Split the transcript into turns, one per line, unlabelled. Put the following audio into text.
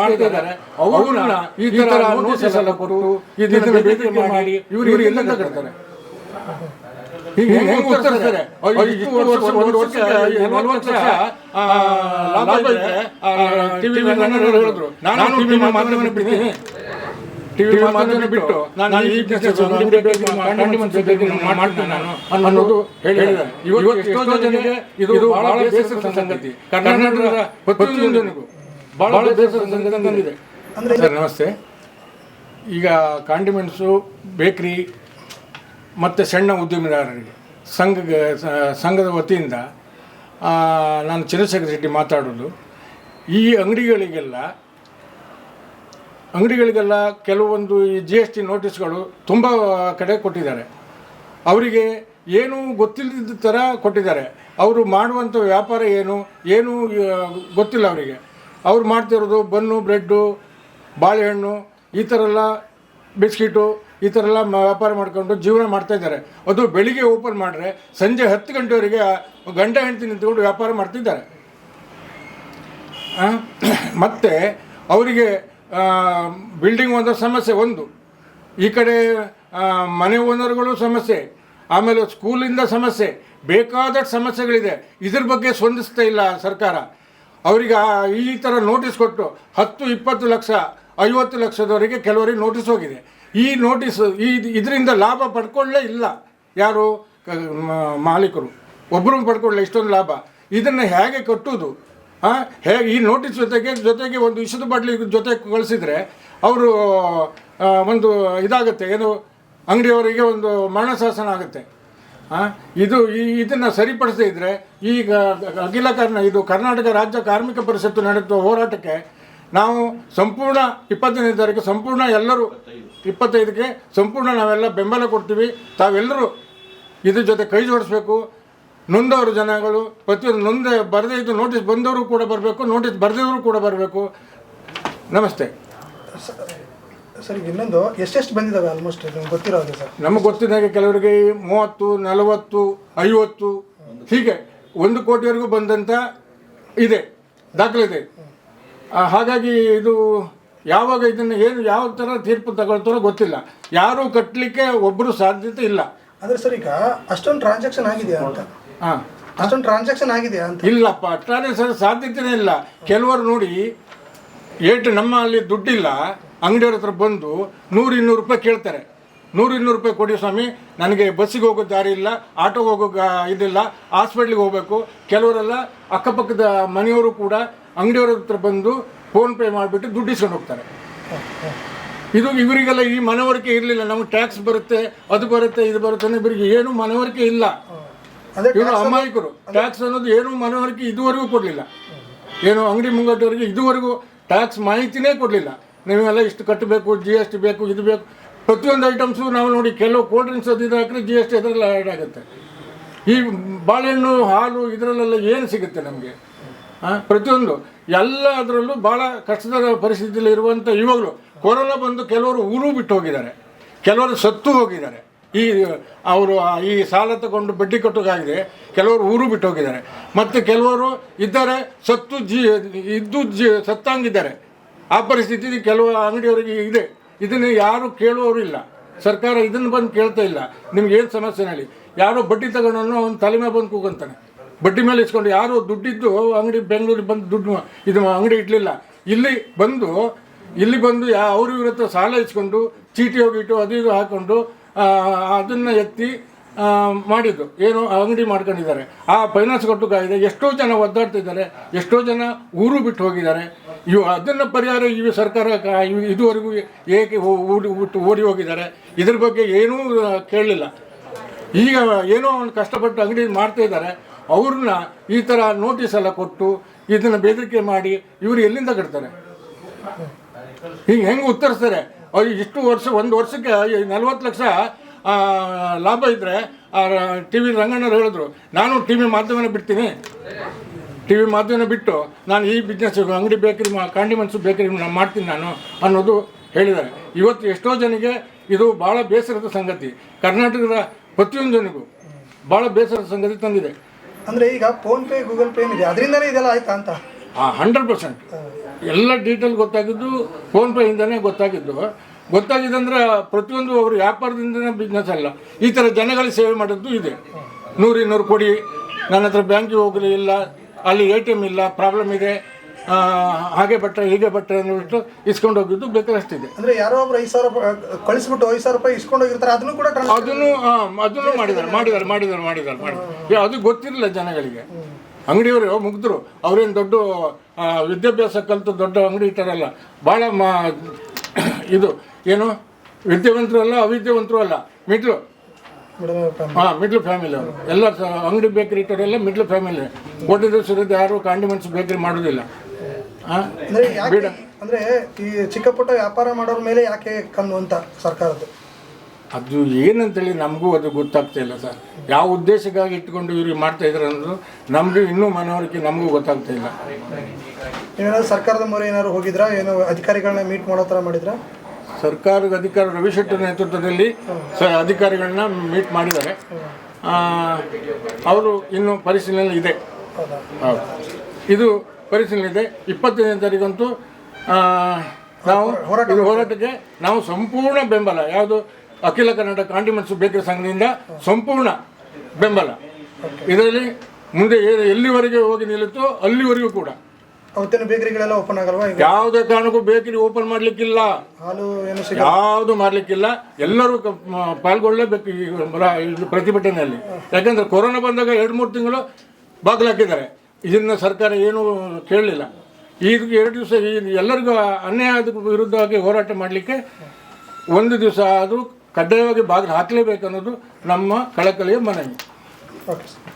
ಮಾಡ್ತಿದ್ದಾರೆ ಅವ್ರನ್ನ ಈ ತರ ನೋಟಿಸ್ ಎಲ್ಲ ಕೊಟ್ಟು ಇದನ್ನ ಬೇಡಿಕೆ ಮಾಡಿ ಇವರು ಎಲ್ಲಿಂದ ಕಟ್ತಾರೆ? ಹೆಂಗೆ ಉತ್ತರಿಸ್ತಾರೆ? ಒಂದು ವರ್ಷ 40 ಲಕ್ಷ ಲಾಭ ಇದ್ರೆ ಟಿವಿ ಹೇಳಿದ್ರು, ನಾನು ಟಿವಿ ಮಾಧ್ಯಮ ಬಿಡ್ತೀನಿ, ಟಿವಿ ಮಾಧ್ಯಮ ಬಿಟ್ಟು ನಾನು ಈ ಮಾಡ್ತೀನಿ ನಾನು ಅನ್ನೋದು ಹೇಳಿದ್ದಾರೆ. ಇವತ್ತು ಎಷ್ಟೋ ಜನರಿಗೆ ಇದು ಬಹಳ ಬೇಸರದ ಸಂಗತಿ, ಕರ್ನಾಟಕದ ಪ್ರತಿಯೊಂದು ಜನರಿಗೂ ಬಹಳ ಬೇಸರದ ಸಂಗತಿ ಬಂದಿದೆ. ಸರ್ ನಮಸ್ತೆ. ಈಗ ಕಾಂಡಿಮೆಂಟ್ಸು, ಬೇಕ್ರಿ ಮತ್ತು ಸಣ್ಣ ಉದ್ಯಮಿದಾರರಿಗೆ ಸಂಘದ ವತಿಯಿಂದ ನಾನು ಚಂದ್ರಶೇಖರ್ ಶೆಟ್ಟಿ ಮಾತಾಡೋದು. ಈ ಅಂಗಡಿಗಳಿಗೆಲ್ಲ ಕೆಲವೊಂದು ಈ GST ನೋಟಿಸ್ಗಳು ತುಂಬ ಕಡೆ ಕೊಟ್ಟಿದ್ದಾರೆ. ಅವರಿಗೆ ಏನೂ ಗೊತ್ತಿಲ್ಲದ ಥರ ಕೊಟ್ಟಿದ್ದಾರೆ. ಅವರು ಮಾಡುವಂಥ ವ್ಯಾಪಾರ ಏನು ಗೊತ್ತಿಲ್ಲ ಅವರಿಗೆ. ಅವ್ರು ಮಾಡ್ತಿರೋದು ಬನ್ನು, ಬ್ರೆಡ್ಡು, ಬಾಳೆಹಣ್ಣು, ಈ ಥರ ಎಲ್ಲ ಬಿಸ್ಕಿಟು, ಈ ಥರ ಎಲ್ಲ ವ್ಯಾಪಾರ ಮಾಡ್ಕೊಂಡು ಜೀವನ ಮಾಡ್ತಾಯಿದ್ದಾರೆ. ಅದು ಬೆಳಿಗ್ಗೆ ಓಪನ್ ಮಾಡಿದ್ರೆ ಸಂಜೆ 10 ಗಂಟೆವರೆಗೆ ಗಂಡ ಹೆಂಡತಿ ನಿಂತ್ಕೊಂಡು ವ್ಯಾಪಾರ ಮಾಡ್ತಿದ್ದಾರೆ. ಮತ್ತು ಅವರಿಗೆ ಬಿಲ್ಡಿಂಗ್ ಓನರ್ ಸಮಸ್ಯೆ ಒಂದು, ಈ ಕಡೆ ಮನೆ ಓನರ್ಗಳು ಸಮಸ್ಯೆ, ಆಮೇಲೆ ಸ್ಕೂಲಿಂದ ಸಮಸ್ಯೆ, ಬೇಕಾದಷ್ಟು ಸಮಸ್ಯೆಗಳಿದೆ. ಇದ್ರ ಬಗ್ಗೆ ಸ್ಪಂದಿಸ್ತಾ ಇಲ್ಲ ಸರ್ಕಾರ. ಅವರಿಗೆ ಈ ಥರ ನೋಟಿಸ್ ಕೊಟ್ಟು 10, 20 ಲಕ್ಷ, 50 ಲಕ್ಷದವರೆಗೆ ಕೆಲವರಿಗೆ ನೋಟಿಸ್ ಹೋಗಿದೆ. ಈ ನೋಟಿಸ್ ಇದರಿಂದ ಲಾಭ ಪಡ್ಕೊಳ್ಳೇ ಇಲ್ಲ ಯಾರು ಮಾಲೀಕರು, ಒಬ್ಬರು ಪಡ್ಕೊಳ್ಳೆ ಇಷ್ಟೊಂದು ಲಾಭ. ಇದನ್ನು ಹೇಗೆ ಕಟ್ಟುವುದು? ಹೇಗೆ ಈ ನೋಟಿಸ್ ಜೊತೆಗೆ ಒಂದು ವಿಷದ ಬಾಟ್ಲಿ ಜೊತೆ ಕಳಿಸಿದರೆ ಅವರು ಒಂದು ಇದಾಗುತ್ತೆ, ಏನು ಅಂಗಡಿಯವರಿಗೆ ಒಂದು ಮರಣ ಶಾಸನ ಆಗುತ್ತೆ. ಇದನ್ನು ಸರಿಪಡಿಸದೇ ಇದ್ದರೆ ಈಗ ಕರ್ನಾಟಕ ರಾಜ್ಯ ಕಾರ್ಮಿಕ ಪರಿಷತ್ತು ನಡೆಸುವ ಹೋರಾಟಕ್ಕೆ ನಾವು ಸಂಪೂರ್ಣ 25ನೇ ತಾರೀಕು ಸಂಪೂರ್ಣ ಎಲ್ಲರೂ 25ಕ್ಕೆ ಸಂಪೂರ್ಣ ನಾವೆಲ್ಲ ಬೆಂಬಲ ಕೊಡ್ತೀವಿ. ತಾವೆಲ್ಲರೂ ಇದ್ರ ಜೊತೆ ಕೈ ಜೋಡಿಸ್ಬೇಕು. ನೊಂದವರು ಜನಗಳು ಪ್ರತಿಯೊಂದು ಬರದೇ ಇದ್ದು ನೋಟಿಸ್ ಬಂದವರು ಕೂಡ ಬರಬೇಕು, ನೋಟಿಸ್ ಬರೆದವರು ಕೂಡ ಬರಬೇಕು. ನಮಸ್ತೆ
ಸರ್. ಇನ್ನೊಂದು ಎಷ್ಟೆಷ್ಟು ಬಂದಿದ್ದಾವೆ ಆಲ್ಮೋಸ್ಟ್ ನಿಮ್ಗೆ ಗೊತ್ತಿರೋದು ಸರ್?
ನಮಗೆ ಗೊತ್ತಿದ್ದಾಗೆ ಕೆಲವರಿಗೆ 30, 40, 50 ಹೀಗೆ 1 ಕೋಟಿವರೆಗೂ ಬಂದಂಥ ಇದೆ, ದಾಖಲಿದೆ. ಹಾಗಾಗಿ ಇದು ಯಾವಾಗ ಇದನ್ನು ಯಾವ ಥರ ತೀರ್ಪು ತಗೊಳ್ತಾರೋ ಗೊತ್ತಿಲ್ಲ. ಯಾರೂ ಕಟ್ಟಲಿಕ್ಕೆ ಒಬ್ಬರು ಸಾಧ್ಯತೆ ಇಲ್ಲ.
ಅಂದರೆ ಸರ್ ಈಗ ಅಷ್ಟೊಂದು ಟ್ರಾನ್ಸಾಕ್ಷನ್ ಆಗಿದೆಯಾ ಅಂತ? ಅಷ್ಟೊಂದು ಟ್ರಾನ್ಸಾಕ್ಷನ್ ಆಗಿದೆಯಾ ಅಂತ?
ಇಲ್ಲಪ್ಪ, ಟ್ರಾನ್ಸಾಕ್ಷನ್ ಸಾಧ್ಯತೆಯೇ ಇಲ್ಲ. ಕೆಲವರು ನೋಡಿ ನಮ್ಮ ಅಲ್ಲಿ ದುಡ್ಡಿಲ್ಲ, ಅಂಗಡಿಯವ್ರ ಹತ್ರ ಬಂದು 100-200 ರೂಪಾಯಿ ಕೇಳ್ತಾರೆ. 100-200 ರೂಪಾಯಿ ಕೊಡಿ ಸ್ವಾಮಿ, ನನಗೆ ಬಸ್ಸಿಗೆ ಹೋಗೋ ದಾರಿ ಇಲ್ಲ, ಆಟೋಗೆ ಹೋಗೋ ಇದಿಲ್ಲ, ಹಾಸ್ಪಿಟ್ಲಿಗೆ ಹೋಗಬೇಕು. ಕೆಲವರೆಲ್ಲ ಅಕ್ಕಪಕ್ಕದ ಮನೆಯವರು ಕೂಡ ಅಂಗಡಿಯವ್ರ ಹತ್ರ ಬಂದು ಫೋನ್ಪೇ ಮಾಡಿಬಿಟ್ಟು ದುಡ್ಡು ಇಸ್ಕೊಂಡು ಹೋಗ್ತಾರೆ. ಇವರಿಗೆಲ್ಲ ಈ ಮನವರಿಕೆ ಇರಲಿಲ್ಲ. ನಮಗೆ ಟ್ಯಾಕ್ಸ್ ಬರುತ್ತೆ, ಅದು ಬರುತ್ತೆ, ಇದು ಬರುತ್ತೆ, ಇವರಿಗೆ ಏನು ಮನವರಿಕೆ ಇಲ್ಲ. ಇವರು ಅಮಾಯಕರು. ಟ್ಯಾಕ್ಸ್ ಅನ್ನೋದು ಏನು ಮನವರಿಕೆ ಇದುವರೆಗೂ ಕೊಡಲಿಲ್ಲ. ಏನು ಅಂಗಡಿ ಮುಂಗಟ್ಟವರಿಗೆ ಇದುವರೆಗೂ ಟ್ಯಾಕ್ಸ್ ಮಾಹಿತಿನೇ ಕೊಡಲಿಲ್ಲ. ನೀವೆಲ್ಲ ಇಷ್ಟು ಕಟ್ಟಬೇಕು, GST ಬೇಕು, ಇದು ಬೇಕು. ಪ್ರತಿಯೊಂದು ಐಟಮ್ಸು ನಾವು ನೋಡಿ, ಕೆಲವು ಕೋಲ್ಡ್ ಡ್ರಿಂಕ್ಸ್ ಅದು ಇದು ಹಾಕಿದ್ರೆ GST ಅದರೆಲ್ಲ ಆ್ಯಡ್ ಆಗುತ್ತೆ. ಈ ಬಾಳೆಹಣ್ಣು, ಹಾಲು ಇದರಲ್ಲೆಲ್ಲ ಏನು ಸಿಗುತ್ತೆ ನಮಗೆ? ಪ್ರತಿಯೊಂದು ಎಲ್ಲ ಅದರಲ್ಲೂ ಭಾಳ ಕಷ್ಟದ ಪರಿಸ್ಥಿತಿಯಲ್ಲಿ ಇರುವಂಥ ಇವಾಗಲೂ ಕೊರೋನಾ ಬಂದು ಕೆಲವರು ಊರು ಬಿಟ್ಟು ಹೋಗಿದ್ದಾರೆ, ಕೆಲವರು ಸತ್ತು ಹೋಗಿದ್ದಾರೆ. ಅವರು ಈ ಸಾಲ ತಗೊಂಡು ಬಡ್ಡಿ ಕಟ್ಟೋಕ್ಕಾಗಿದೆ, ಕೆಲವರು ಊರು ಬಿಟ್ಟು ಹೋಗಿದ್ದಾರೆ. ಮತ್ತು ಕೆಲವರು ಇದ್ದಾರೆ ಸತ್ತಂಗಿದ್ದಾರೆ. ಆ ಪರಿಸ್ಥಿತಿ ಕೆಲವು ಅಂಗಡಿಯವರಿಗೆ ಇದೆ. ಇದನ್ನು ಯಾರು ಕೇಳುವವರು ಇಲ್ಲ. ಸರ್ಕಾರ ಇದನ್ನು ಬಂದು ಕೇಳ್ತಾ ಇಲ್ಲ. ನಿಮ್ಗೇನು ಸಮಸ್ಯೆ ಹೇಳಿ? ಯಾರೋ ಬಡ್ಡಿ ತಗೊಂಡು ಒಂದು ತಲೆ ಮೇಲೆ ಬಂದು ಕೂಗಂತಾನೆ, ಬಡ್ಡಿ ಮೇಲೆ ಇಸ್ಕೊಂಡು. ಯಾರು ದುಡ್ಡಿದ್ದು ಅಂಗಡಿ ಬೆಂಗಳೂರಿಗೆ ಬಂದು ದುಡ್ಡು ಇದು ಅಂಗಡಿ ಇಡಲಿಲ್ಲ. ಇಲ್ಲಿ ಬಂದು ಅವ್ರ ಇವ್ರ ಹತ್ರ ಸಾಲ ಇಸ್ಕೊಂಡು ಚೀಟಿ ಹೋಗಿಟ್ಟು ಅದು ಇದು ಹಾಕ್ಕೊಂಡು ಅದನ್ನು ಎತ್ತಿ ಮಾಡಿದ್ದು ಏನು ಅಂಗಡಿ ಮಾಡ್ಕೊಂಡಿದ್ದಾರೆ. ಆ ಫೈನಾನ್ಸ್ ಕಟ್ಟೋಕ್ಕಾಗಿದೆ. ಎಷ್ಟೋ ಜನ ಒದ್ದಾಡ್ತಿದ್ದಾರೆ, ಎಷ್ಟೋ ಜನ ಊರು ಬಿಟ್ಟು ಹೋಗಿದ್ದಾರೆ. ಅದನ್ನು ಪರಿಹಾರ ಸರ್ಕಾರ ಇದುವರೆಗೂ ಏಕೆ ಓಡಿ ಹೋಗಿದ್ದಾರೆ? ಇದ್ರ ಬಗ್ಗೆ ಏನೂ ಕೇಳಲಿಲ್ಲ. ಈಗ ಏನೋ ಒಂದು ಕಷ್ಟಪಟ್ಟು ಅಂಗಡಿ ಮಾಡ್ತಾಯಿದ್ದಾರೆ, ಅವ್ರನ್ನ ಈ ಥರ ನೋಟಿಸ್ ಎಲ್ಲ ಕೊಟ್ಟು ಇದನ್ನು ಬೆದರಿಕೆ ಮಾಡಿ ಇವರು ಎಲ್ಲಿಂದ ಕಟ್ತಾರೆ? ಹೆಂಗೆ ಉತ್ತರಿಸ್ತಾರೆ? ಅವ್ರು ಇಷ್ಟು ವರ್ಷ, 1 ವರ್ಷಕ್ಕೆ 40 ಲಕ್ಷ ಲಾಭ ಇದ್ದರೆ TV ರಂಗಣ್ಣವ್ರು ಹೇಳಿದ್ರು, ನಾನು TV ಮಾಧ್ಯಮನ ಬಿಡ್ತೀನಿ, TV ಮಾಧ್ಯಮನ ಬಿಟ್ಟು ನಾನು ಈ ಬಿಸ್ನೆಸ್ ಅಂಗಡಿ ಬೇಕರಿ ಕಾಂಡಿಮೆಂಟ್ಸು ಬೇಕರಿ ಮಾಡ್ತೀನಿ ನಾನು ಅನ್ನೋದು ಹೇಳಿದ್ದಾರೆ. ಇವತ್ತು ಎಷ್ಟೋ ಜನಕ್ಕೆ ಇದು ಭಾಳ ಬೇಸರದ ಸಂಗತಿ, ಕರ್ನಾಟಕದ ಪ್ರತಿಯೊಂದು ಜನಗೂ ಭಾಳ ಬೇಸರದ ಸಂಗತಿ ತಂದಿದೆ.
ಅಂದರೆ ಈಗ ಫೋನ್ಪೇ, ಗೂಗಲ್ ಪೇ ಇದೆ, ಅದರಿಂದಲೇ ಇದೆಲ್ಲ ಆಯ್ತಾ ಅಂತ?
100% ಎಲ್ಲ ಡೀಟೇಲ್ ಗೊತ್ತಾಗಿದ್ದು ಫೋನ್ಪೇಯಿಂದನೇ ಗೊತ್ತಾಗಿದ್ದಂದ್ರೆ ಪ್ರತಿಯೊಂದು ಅವರು ವ್ಯಾಪಾರದಿಂದನೇ ಬಿಸ್ನೆಸ್ ಅಲ್ಲ, ಈ ಥರ ಜನಗಳಿಗೆ ಸೇವೆ ಮಾಡೋದು ಇದೆ. 100 ಕೊಡಿ, ನನ್ನ ಹತ್ರ ಬ್ಯಾಂಕಿಗೆ ಹೋಗಲಿ, ಇಲ್ಲ ಅಲ್ಲಿ ATM ಇಲ್ಲ, ಪ್ರಾಬ್ಲಮ್ ಇದೆ, ಹಾಗೆ ಬಟ್ಟೆ ಹೀಗೆ ಬಟ್ಟೆ ಅಂದ್ಬಿಟ್ಟು ಇಸ್ಕೊಂಡು ಹೋಗಿದ್ದು ಬೇಕಾದಷ್ಟಿದೆ.
ಅಂದ್ರೆ ಯಾರೋ ಒಬ್ರು 5,000 ರೂಪಾಯಿ ಕಳಿಸ್ಬಿಟ್ಟು 5,000 ರೂಪಾಯಿ ಇಸ್ಕೊಂಡು ಹೋಗಿರ್ತಾರೆ, ಅದನ್ನು ಕೂಡ
ಅದನ್ನು ಮಾಡಿದ್ದಾರೆ. ಅದು ಗೊತ್ತಿರಲಿಲ್ಲ ಜನಗಳಿಗೆ. ಅಂಗಡಿಯವರು ಮುಗ್ದರು, ಅವ್ರೇನು ದೊಡ್ಡ ವಿದ್ಯಾಭ್ಯಾಸ ಕಲಿತು ದೊಡ್ಡ ಅಂಗಡಿ ಇಟ್ಟಾರಲ್ಲ, ಭಾಳ ಇದು ಏನು ವಿದ್ಯಾವಂತರು ಅಲ್ಲ, ಅವಿದ್ಯಾವಂತರು ಅಲ್ಲ, ಮಿಡ್ಲು ಫ್ಯಾಮಿಲಿ ಅವರು ಎಲ್ಲ ಅಂಗಡಿ ಬೇಕರಿ ಇಟ್ಟವರೆಲ್ಲ ಮಿಡ್ಲ್ ಫ್ಯಾಮಿಲಿ. ಕೊಟ್ಟಿದ್ದು ಸುರಿದು ಯಾರು ಕಾಂಡಿಮೆಂಟ್ಸ್ ಬೇಕರಿ ಮಾಡೋದಿಲ್ಲ.
ಅಂದ್ರೆ ಈ ಚಿಕ್ಕ ಪುಟ್ಟ ವ್ಯಾಪಾರ ಮಾಡೋರ ಮೇಲೆ ಯಾಕೆ ಕಣ್ಣು ಅಂತ ಸರ್ಕಾರದ್ದು
ಅದು ಏನಂತೇಳಿ ನಮಗೂ ಅದು ಗೊತ್ತಾಗ್ತಾ ಇಲ್ಲ ಸರ್. ಯಾವ ಉದ್ದೇಶಕ್ಕಾಗಿ ಇಟ್ಕೊಂಡು ಇವ್ರಿಗೆ ಮಾಡ್ತಾ ಇದ್ದಾರೆ ಅನ್ನೋದು ನಮಗೆ ಇನ್ನೂ ಮನವರಿಕೆ ನಮಗೂ ಗೊತ್ತಾಗ್ತಾ ಇಲ್ಲ.
ನೀವೇನಾದ್ರು ಸರ್ಕಾರದ ಮೊರೆ ಏನಾದ್ರು ಹೋಗಿದ್ರಾ, ಏನೋ ಅಧಿಕಾರಿಗಳನ್ನ ಮೀಟ್ ಮಾಡೋ ಥರ ಮಾಡಿದ್ರಾ?
ಸರ್ಕಾರದ ಅಧಿಕಾರಿ ರವಿಶೆಟ್ಟರ್ ನೇತೃತ್ವದಲ್ಲಿ ಅಧಿಕಾರಿಗಳನ್ನ ಮೀಟ್ ಮಾಡಿದ್ದಾರೆ. ಅವರು ಇನ್ನೂ ಪರಿಶೀಲನೆ ಇದೆ. ಇದು ಪರಿಶೀಲನೆ ಇದೆ. 25ನೇ ತಾರೀಕಂತೂ ನಾವು ಇದು ಹೋರಾಟಕ್ಕೆ ನಾವು ಸಂಪೂರ್ಣ ಬೆಂಬಲ, ಯಾವುದು ಅಖಿಲ ಕರ್ನಾಟಕ ಕಾಂಡಿಮೆಂಟ್ಸ್ ಬೇಕರಿ ಸಂಘದಿಂದ ಸಂಪೂರ್ಣ ಬೆಂಬಲ. ಇದರಲ್ಲಿ ಮುಂದೆ ಎಲ್ಲಿವರೆಗೆ ಹೋಗಿ ನಿಲ್ಲುತ್ತೋ ಅಲ್ಲಿವರೆಗೂ ಕೂಡ
ಅವತ್ತಿನ ಬೇಕರಿಗಳೆಲ್ಲ ಓಪನ್ ಆಗಲ್ವಾ?
ಯಾವುದೇ ಕಾರಣಕ್ಕೂ ಬೇಕರಿ ಓಪನ್ ಮಾಡಲಿಕ್ಕಿಲ್ಲ,
ಹಾಲು ಏನು
ಯಾವುದು ಮಾಡಲಿಕ್ಕಿಲ್ಲ. ಎಲ್ಲರೂ ಪಾಲ್ಗೊಳ್ಳಲೇಬೇಕು ಈ ಪ್ರತಿಭಟನೆಯಲ್ಲಿ. ಯಾಕಂದರೆ ಕೊರೋನಾ ಬಂದಾಗ 2-3 ತಿಂಗಳು ಬಾಗಿಲು ಹಾಕಿದ್ದಾರೆ. ಇದನ್ನು ಸರ್ಕಾರ ಏನೂ ಕೇಳಲಿಲ್ಲ. ಈಗ 2 ದಿವಸ ಎಲ್ಲರಿಗೂ ಅನ್ಯಾಯದ ವಿರುದ್ಧವಾಗಿ ಹೋರಾಟ ಮಾಡಲಿಕ್ಕೆ 1 ದಿವಸ ಆದರೂ ಕಡ್ಡಾಯವಾಗಿ ಬಾಗಿಲು ಹಾಕಲೇಬೇಕು ಅನ್ನೋದು ನಮ್ಮ ಕಳಕಳಿಯ ಮನವಿ.
Okay sir.